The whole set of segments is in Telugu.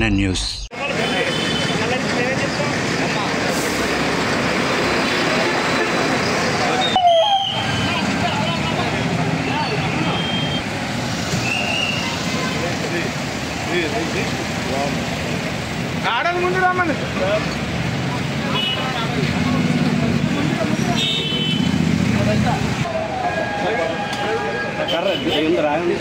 KNN news. ఆడని ముందు రామని రాయండి.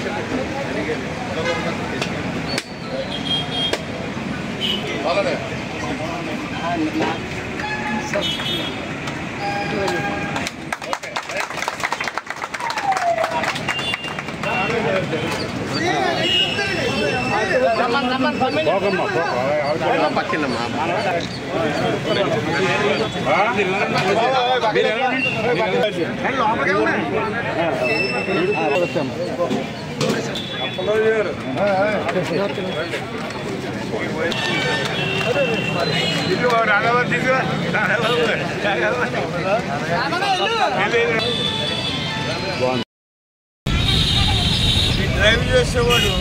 డ్రైవ్ చేసేవాడు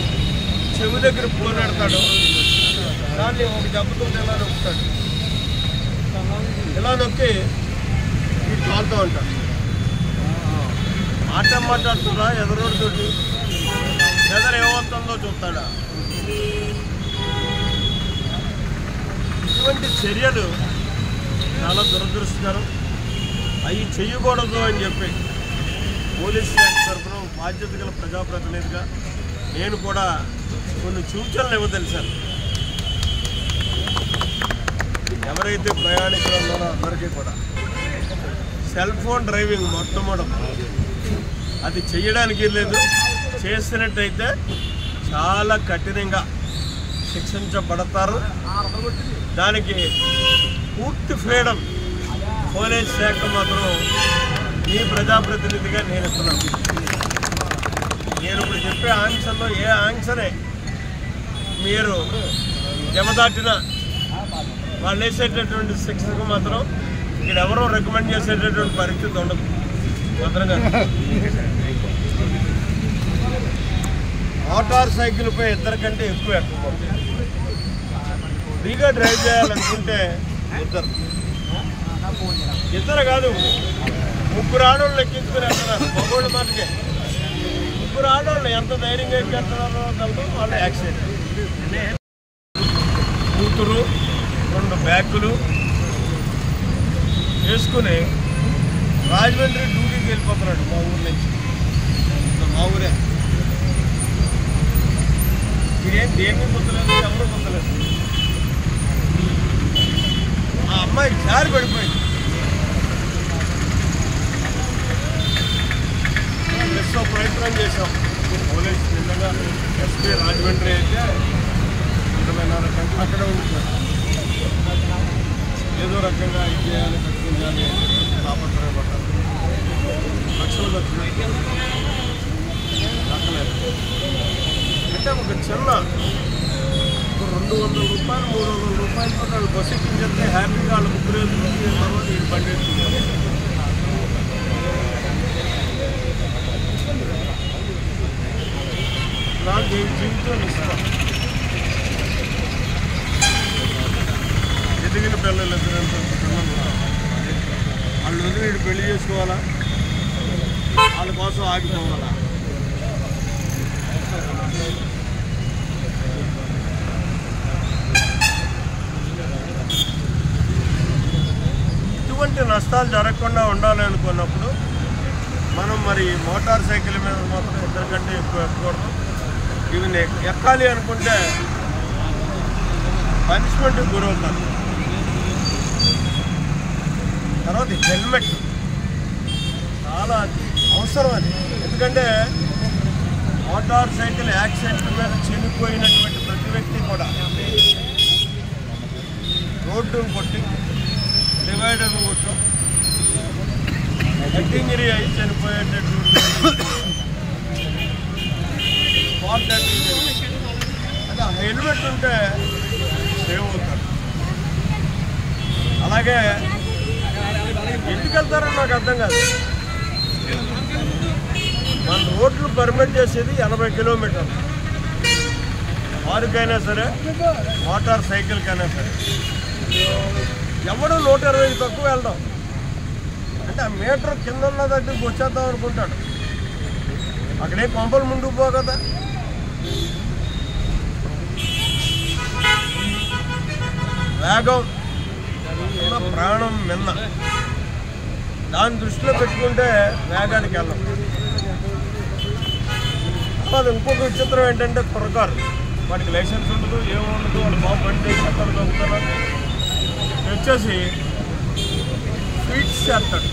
చెవి దగ్గర పోరాడతాడు, దాన్ని ఒక దెబ్బతో ఇలా నొక్కుతాడు. ఇలా నొక్కి ఈ కాలుతో అంటాడు. మాట్లాడుతుందా ఎదురోడితోటి, ఎదురు ఏమవుతుందో చూస్తాడా. ఇటువంటి చర్యలు చాలా దురదృష్టకరం. అవి చెయ్యకూడదు అని చెప్పి పోలీస్ శాఖ తరఫున బాధ్యత గల ప్రజాప్రతినిధిగా నేను కూడా కొన్ని సూచనలు ఇవ్వదలిచాను. ఎవరైతే ప్రయాణికులు ఉన్నారో అందరికీ కూడా సెల్ ఫోన్ డ్రైవింగ్ మొట్టమొదటి అది చేయడానికి లేదు. చేసినట్టయితే చాలా కఠినంగా శిక్షించబడతారు. దానికి పూర్తి ఫ్రీడమ్ పోలీస్ శాఖ మాత్రం ఈ ప్రజాప్రతినిధిగా నేను ఇస్తున్నాను. నేను ఇప్పుడు చెప్పే ఆంక్షల్లో ఏ ఆంక్షనే మీరు జమదాటిన వాళ్ళు వేసేటటువంటి శిక్షకు మాత్రం ఇక్కడ ఎవరో రికమెండ్ చేసేటటువంటి పరిస్థితి ఉండదు. మాత్రంగా మోటార్ సైకిల్పై ఇద్దరికంటే ఎక్కువ ఎక్కకూడదు. ఫ్రీగా డ్రైవ్ చేయాలనుకుంటే ఇద్దరు కాదు, ముగ్గురు ఆడవాళ్ళు ఎక్కించుకుని వెళ్తున్నారు. మగోళ్ళ మాటకే ముగ్గురు ఆడవాళ్ళు ఎంత ధైర్యంగా ఎక్కేస్తున్నారో వాళ్ళు యాక్సిడెంట్. కూతురు 2 బ్యాగులు వేసుకుని రాజమండ్రి డ్యూటీకి వెళ్ళిపోతున్నాడు మా ఊరు నుంచి. మా ఊరే మీరేం దేన్ని పొందలేదు, ఎవరు పొందలేదు. ఆ అమ్మాయి జారి పడిపోయింది. ఎంతో ప్రయత్నం చేశాం. పోలీస్ నిన్నగా ఎస్పీ రాజమండ్రి అయితే 20 రకంగా అక్కడే ఉంటున్నారు. ఏదో రకంగా ఇచ్చేయాలి, కట్టించాలి తాపత్రయపడ్డారు. లక్షలు దక్కలేదు. అంటే ఒక చిన్న 200 రూపాయలు 300 రూపాయలతో వాళ్ళు బస్సు ఎక్కించేస్తే హ్యాపీగా వాళ్ళు ముగ్గురు తర్వాత ఈ బండి వేసుకుంటారు. నాకు ఈ జీవితం ఇష్టం. ఎదిగిన పిల్లలు వాళ్ళు వదిలి పెళ్లి చేసుకోవాలా, వాళ్ళ కోసం ఆగిపోవాలా. ఇటువంటి నష్టాలు జరగకుండా ఉండాలి అనుకున్నప్పుడు మనం మరి మోటార్ సైకిల్ మీద మాత్రం ఇద్దరికంటే ఎక్కువ ఎక్కకూడదు. ఇవి ఎక్కాలి అనుకుంటే పనిష్మెంట్కి గురవుతారు. తర్వాత హెల్మెట్ చాలా అవసరం అది. ఎందుకంటే మోటార్ సైకిల్ యాక్సిడెంట్ మీద చనిపోయినటువంటి ప్రతి వ్యక్తి కూడా రోడ్డును కొట్టి డివైడర్ను కొట్టి హెడ్ ఇంజరీ అయి చనిపోయేటటువంటి స్పాట్ డెత్ ఇంజరీ. అంటే ఆ హెల్మెట్ ఉంటే సేవ్ అవుతారు. అలాగే ఎందుకు వెళ్తారో నాకు అర్థం కాదు. మన రోడ్లు పర్మిట్ చేసేది 80 కిలోమీటర్లు. కారుకైనా సరే మోటార్ సైకిల్కైనా సరే ఎవడు 120 తక్కువ వెళ్దాం అంటే ఆ మీటర్ కింద ఉన్న దగ్గరికి వచ్చేద్దాం అనుకుంటాడు. అక్కడే కొంపలు ముందుకు పో కదా. వేగం ప్రాణం మిన్న, దాన్ని దృష్టిలో పెట్టుకుంటే వేగానికి వెళ్ళం. అది ఇంకొక విచిత్రం ఏంటంటే కుర్రకారు, వాడికి లైసెన్స్ ఉండదు, ఏముండదు, వాడు బాబు బండి చెత్తాడు దొంగతనాలు వచ్చేసి స్వీట్స్ చేస్తాడు,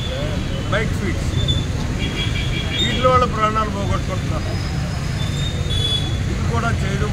బైక్ స్వీట్స్. వీటిలో వాళ్ళ ప్రాణాలు పోగొట్టుకుంటున్నారు. ఇది కూడా చేయడం